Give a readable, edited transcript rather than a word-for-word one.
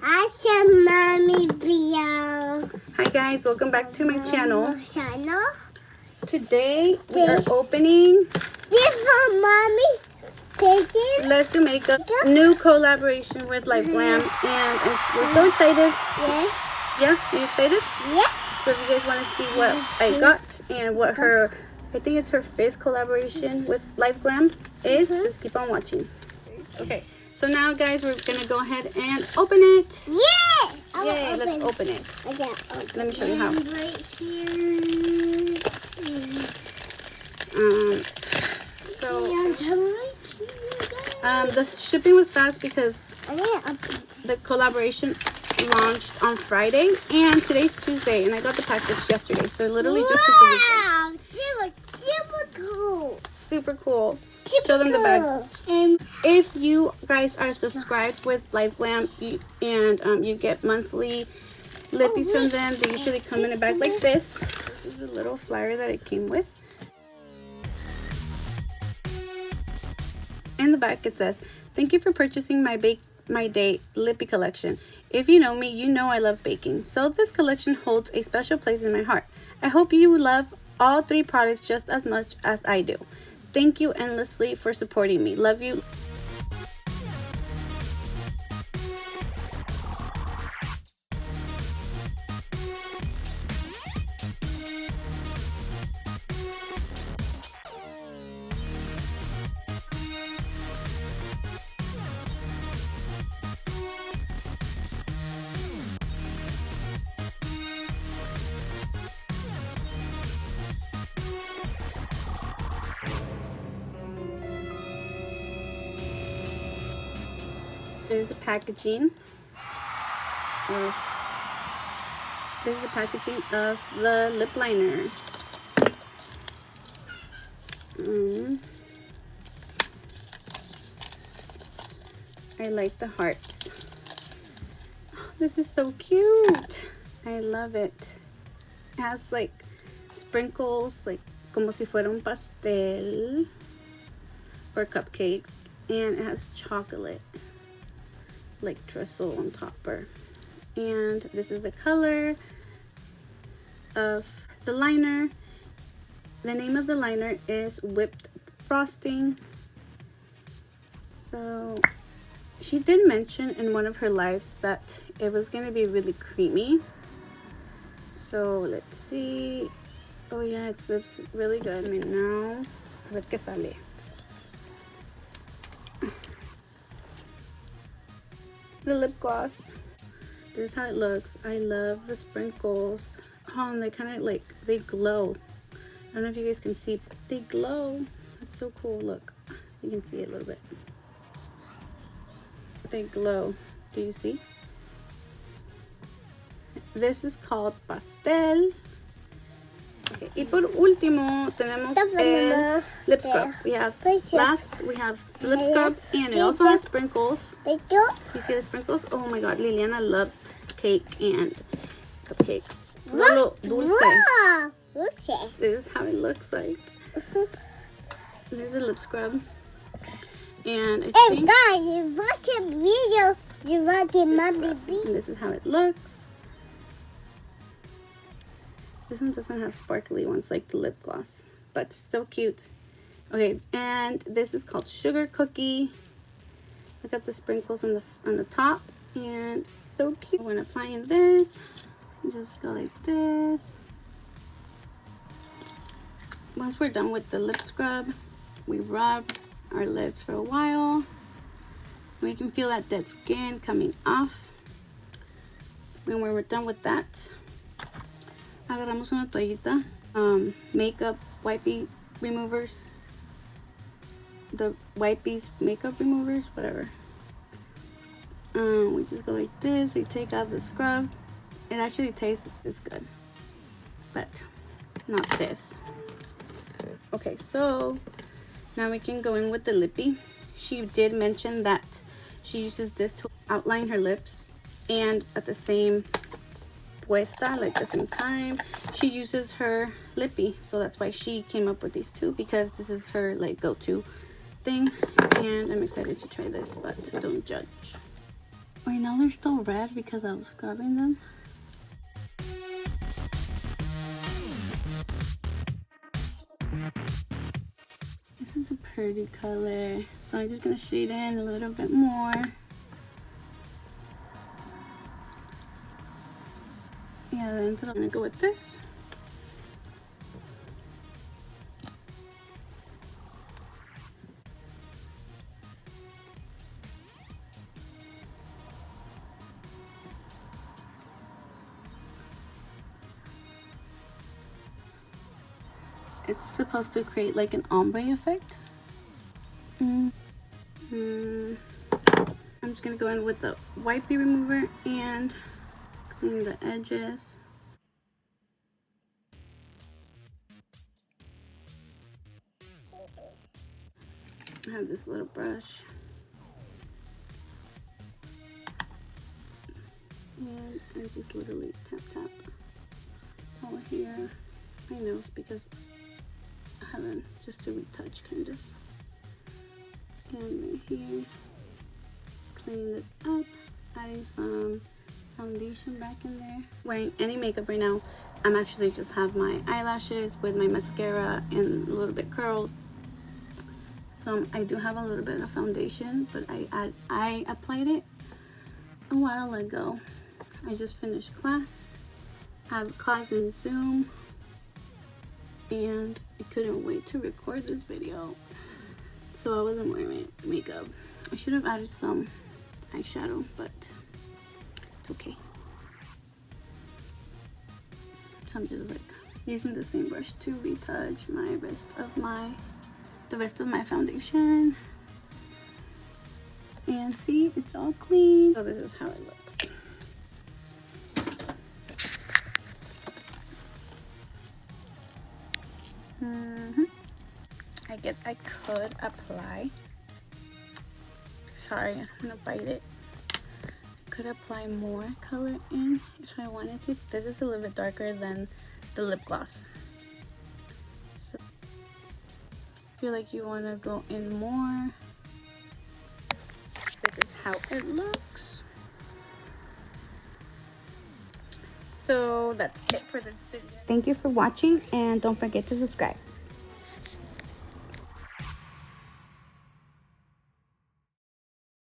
Awesome mommy video. Hi guys, welcome back to my channel. Today we are opening this for mommy pages. Let's Do Makeup new collaboration with Glam, and we're so excited. Yeah, are you excited? Yeah. So if you guys want to see what I got and what I think it's her 5th collaboration with Glam is, just keep on watching. Okay, so now guys, we're gonna go ahead and open it. Yeah. Yay, let's open it. Okay. Let me show you how. Right here. The shipping was fast because the collaboration launched on Friday and today's Tuesday, and I got the package yesterday, so literally just took the weekend. Super cool. Super cool. Show them the bag. And if you guys are subscribed with Glam and you get monthly lippies from them, they usually come in a bag like this. This is a little flyer that it came with. In the back it says, "Thank you for purchasing my Day Lippy collection. If you know me, you know I love baking, so this collection holds a special place in my heart. I hope you love all 3 products just as much as I do. Thank you endlessly for supporting me. Love you." This is the packaging of the lip liner. I like the hearts. This is so cute. I love it. It has like sprinkles, like como si fuera un pastel or cupcake, and it has chocolate like drizzle on topper. And this is the color of the liner. The name of the liner is Whipped Frosting. So she did mention in one of her lives that it was going to be really creamy. So let's see. Oh yeah, it slips really good. I mean, now a ver qué sale. The lip gloss. This is how it looks. I love the sprinkles. Oh, and they kind of like, they glow. I don't know if you guys can see, but they glow. That's so cool. Look, you can see it a little bit. They glow. Do you see? This is called Pastel. Okay, y por último tenemos el lip scrub. We have the lip scrub, and it also has sprinkles. You see the sprinkles? Oh my god, Liliana loves cake and cupcakes. Todo dulce. This is how it looks like. This is the lip scrub. And I think guys, you watch a video, you watch a mommy video. And this is how it looks. This one doesn't have sparkly ones like the lip gloss, but still cute. Okay, and this is called Sugar Cookie. Look at the sprinkles on the top, and so cute. When applying this, you just go like this. Once we're done with the lip scrub, we rub our lips for a while. We can feel that dead skin coming off. When we're done with that, agarramos una toallita, makeup wipey removers, the wipies makeup removers, whatever. We just go like this. We take out the scrub. It actually tastes good, but not this. Okay, so now we can go in with the lippy. She did mention that she uses this to outline her lips, and at the same puesta, like the same time, she uses her lippy. So that's why she came up with these 2, because this is her like go-to thing. And I'm excited to try this, but don't judge. Right now they're still red because I was scrubbing them. This is a pretty color. So I'm just gonna shade in a little bit more. Yeah, then I'm gonna go with this. It's supposed to create like an ombre effect. I'm just gonna go in with the wipey remover and clean the edges. I have this little brush. And I just literally tap all here my nose because I haven't, just to retouch kind of. And right here, just clean this up, adding some foundation back in there. Wearing any makeup right now, I'm actually just have my eyelashes with my mascara and a little bit curled. So I do have a little bit of foundation, but I applied it a while ago. I just finished class. I have class in Zoom, and I couldn't wait to record this video. So I wasn't wearing makeup. I should have added some eyeshadow, but it's okay. So I'm just like using the same brush to retouch the rest of my foundation. And see, it's all clean. So this is how it looks. I guess I could apply. Sorry, I'm gonna bite it. Could apply more color in if I wanted to. This is a little bit darker than the lip gloss. So I feel like you wanna go in more. This is how it looks. So that's it for this video. Thank you for watching, and don't forget to subscribe.